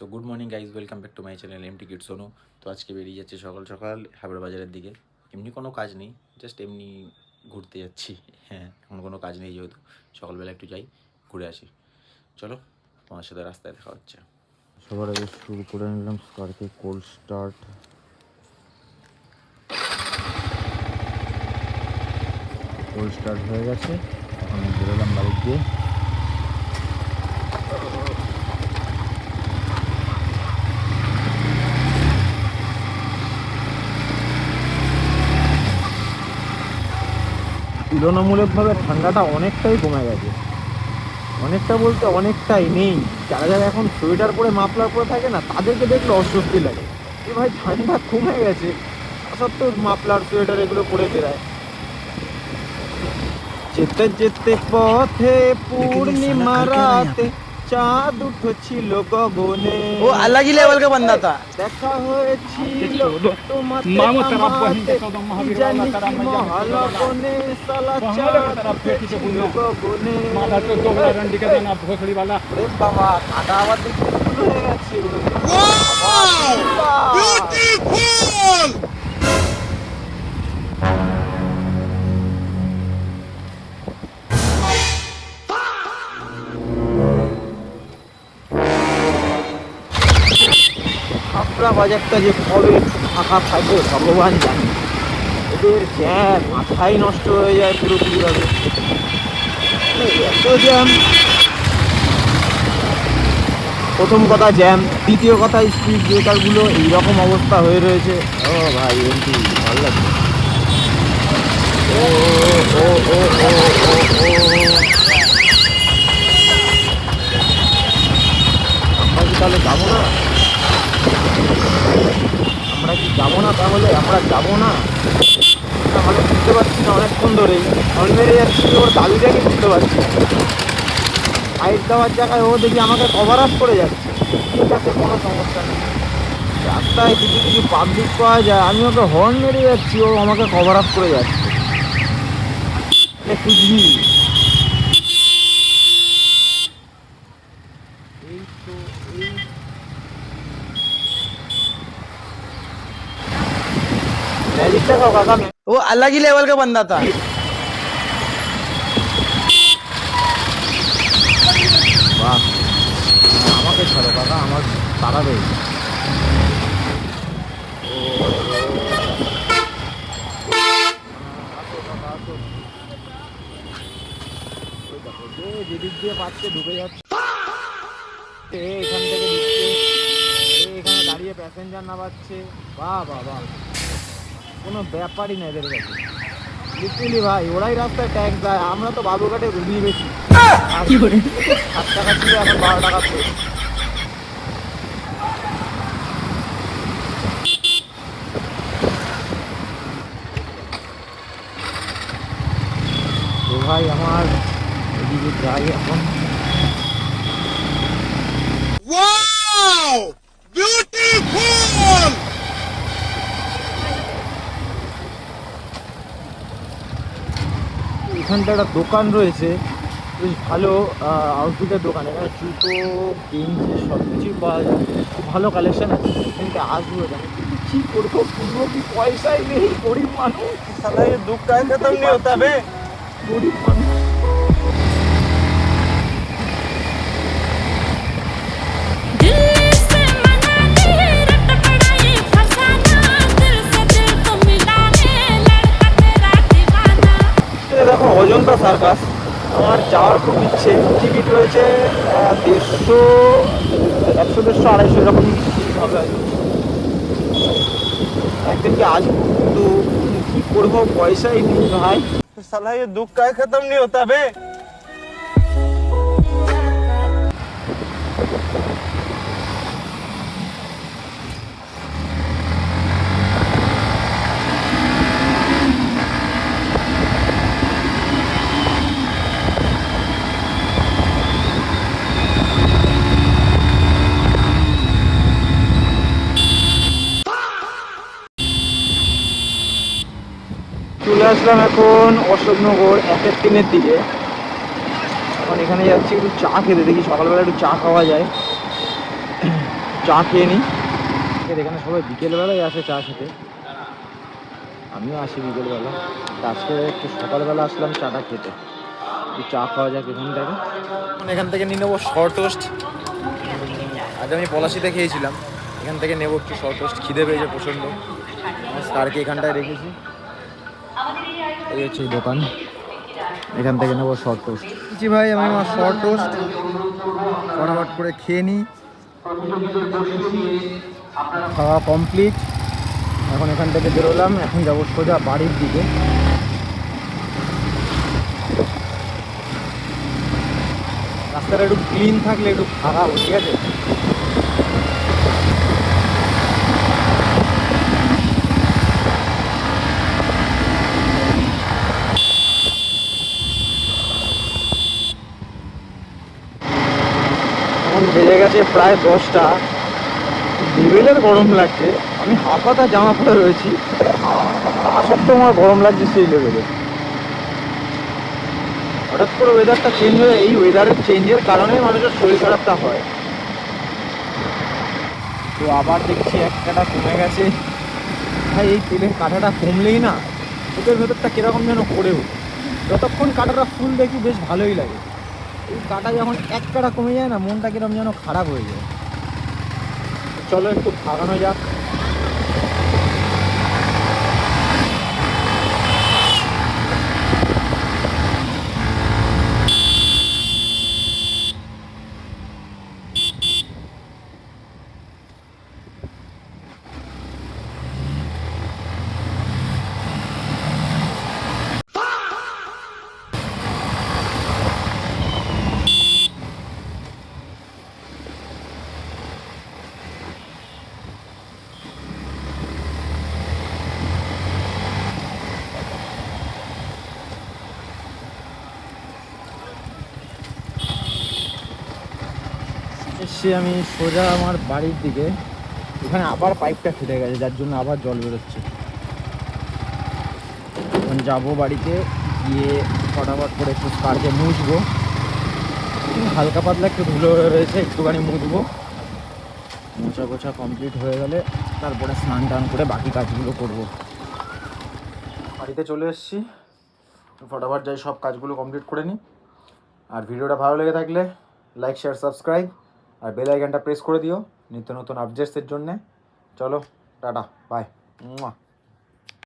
So good morning guys, welcome back to my channel MT kid Sonu. তো আজকে বেরিয়ে যাচ্ছে সকাল সকাল হাবড়া বাজারের দিকে। এমনি কোনো কাজ নেই, জাস্ট এমনি ঘুরতে যাচ্ছি। হ্যাঁ, এখন কোনো কাজ নেই, যেহেতু সকালবেলা একটু যাই, ঘুরে আসি। চলো, তোমার সাথে রাস্তায় দেখা হচ্ছে। সবার আগে শুরু করে নিলাম স্কারকে কোল্ড স্টার্ট। হয়ে গেছে, এখন বেরোলাম বাড়ি দিয়ে। তুলনামূলকভাবে ঠান্ডাটা অনেকটাই কমে গেছে, অনেকটা বলতে অনেকটাই নেই। যারা যারা এখন সোয়েটার পরে মাফলার পরে থাকে না, তাদেরকে দেখলে অস্বস্তি লাগে। এ ভাই, ঠান্ডা কমে গেছে, সত্ত্বেও মাফলার সোয়েটার এগুলো পরে বেড়ায়। যেতে যেতে পথে পূর্ণিমা রাতে চাঁদ উঠেছিল গগনে। वो अलग ही लेवल का बंदा था। দেখা হয়েছিল তোমাতে আমাতে, জানি কি মহালবনে সালা চাঁদ উঠেছিল গগনে। ওরে বাবা, কাদা আবার দেখতে শুরু হয়ে গেছে। হাবড়া বাজারটা যে কবে একটু ফাঁকা থাকবে ভগবান জানে। এদের জ্যাম মাথাই নষ্ট হয়ে যায় পুরোপুরিভাবে, এত জ্যাম। প্রথম কথা জ্যাম, দ্বিতীয় কথা স্পিড ব্রেকারগুলো এইরকম অবস্থা হয়ে রয়েছে। ও ভাই, এমটি ভালো লাগছে। ও ও ও ও ও আমরা কি তাহলে যাবো না? আমরা যাবো না ভালো বুঝতে পারছি না, অনেকক্ষণ ধরেই হল মেরে যাচ্ছি, ওর দাবিটাকে বুঝতে পারছি। সাইড দেওয়ার জায়গায় ও দেখি আমাকে কভার আপ করে যাচ্ছে। ঠিক আছে, কোনো সমস্যা নেই। রাস্তায় কিছু কিছু পাবলিক পাওয়া যায়, আমি ওকে হর্ন মেরে যাচ্ছি, ও আমাকে কভার আপ করে যাচ্ছে। খুঁজবি এই তো এই ম্যাজিকটা খাও কাকা। वो अलग ही लेवल का बंदा था। বাহ, আমাকে ছাড়ো কাকা, আমার তারা রয়েছে। যেদিক দিয়ে পাচ্ছে ঢুকে যাচ্ছে, এখান থেকে ঢুকছে, এখানে দাঁড়িয়ে প্যাসেঞ্জার নামাচ্ছে। বাহ বাহ বাহ, কোনো ব্যাপারই না এদের কাছে। লিটারেলি ভাই, ওরাই রাস্তায় ট্যাক্স দেয়, আমরা তো বাবুঘাটে রুগী বেশি। 7 টাকা ছিল, এখন 12 টাকা ছিল। তো ভাই, আমার এদিকে যাই এখন। এখানটা একটা দোকান রয়েছে, বেশ ভালো আউটফিটের দোকান। এখানে জুতো, গেঞ্জি সব কিছুই পাওয়া যায়, খুব ভালো কালেকশন আছে। এখানটা আসবো এখানে, কিন্তু কী করবো, পুরো কি পয়সাই নেই, গরিব মানুষ। साला ये दुख का खत्म नहीं होता बे। গরিব মানুষ। দেখো, অজন্তা সার্কাস আমার যাওয়ার খুব ইচ্ছে। টিকিট রয়েছে 150, 100, 150, 250 এরকম টিকিট হবে। একদিনকে আসবো, কিন্তু কী করবো, পয়সাই নেই ভাই। साला ये दुख का खत्म नहीं होता बे। চলে আসলাম এখন অশোকনগর 1-3 দিকে। এখন এখানে যাচ্ছি একটু চা খেতে, দেখি সকালবেলা একটু চা খাওয়া যায়। চা খেয়ে নিই। এখানে সবাই বিকেলবেলায় আসে চা খেতে, আমিও আসি বিকেলবেলা। আজকে একটু সকালবেলা আসলাম চাটা খেতে, একটু চা খাওয়া যাক এখান থেকে। এখান থেকে নিয়ে নেবো শর্ট টোস্ট। আজ আমি পলাশিতে খেয়েছিলাম, এখান থেকে নেবো একটু শর্ট টোস্ট। খিদে পেয়েছে প্রচণ্ড। আমার স্টারকে এখানটায় রেখেছি, এই হচ্ছে এই দোকান, এখান থেকে নেবো শর্ট টোস্ট। জি ভাই, আমি আমার শর্ট টোস্ট ফটাফট করে খেয়ে নিই। খাওয়া কমপ্লিট, এখন এখান থেকে বেরোলাম, এখন যাবো সোজা বাড়ির দিকে। রাস্তাটা একটু ক্লিন থাকলে একটু ফাঁকা, ঠিক আছে? এখন বেজে গেছে প্রায় 10টা, লেভেলের গরম লাগছে। আমি হাফাতা জামা পরে রয়েছি, তা সত্ত্বেও আমার গরম লাগছে সেই লেভেলে। হঠাৎ করে ওয়েদারটা চেঞ্জ হয়ে, এই ওয়েদারের চেঞ্জের কারণে মানুষের শরীর খারাপটা হয়। তো আবার দেখছি 1 কাটা কমে গেছে। ভাই এই তেলের কাঁটাটা কমলেই না পেটের ভেতরটা কীরকম যেন করে ওঠে। যতক্ষণ কাঁটাটা ফুল দেখি বেশ ভালোই লাগে, এই কাঁটা যখন 1 কাটা কমে যায় না, মনটা কীরকম যেন খারাপ হয়ে যায়। চলো একটু ভাগানো যাক। এসছি আমি সোজা আমার বাড়ির দিকে। এখানে আবার পাইপটা ফেটে গেছে, যার জন্য আবার জল বেরোচ্ছে। এখন যাবো বাড়িতে, গিয়ে ফটাফট করে একটু কারকে মুছবো। হালকা পাতলা একটু ধুলো হয়ে রয়েছে, একটুখানি মুছবো। মোছা গোছা কমপ্লিট হয়ে গেলে তারপরে স্নান টান করে বাকি কাজগুলো করব। বাড়িতে চলে এসেছি, ফটাফট যাই সব কাজগুলো কমপ্লিট করে নিই। আর ভিডিওটা ভালো লেগে থাকলে লাইক, শেয়ার, সাবস্ক্রাইব আর বেল আইকনটা প্রেস করে দিও নিত্য নতুন আপডেটসের জন্যে। চলো টাটা, বাই।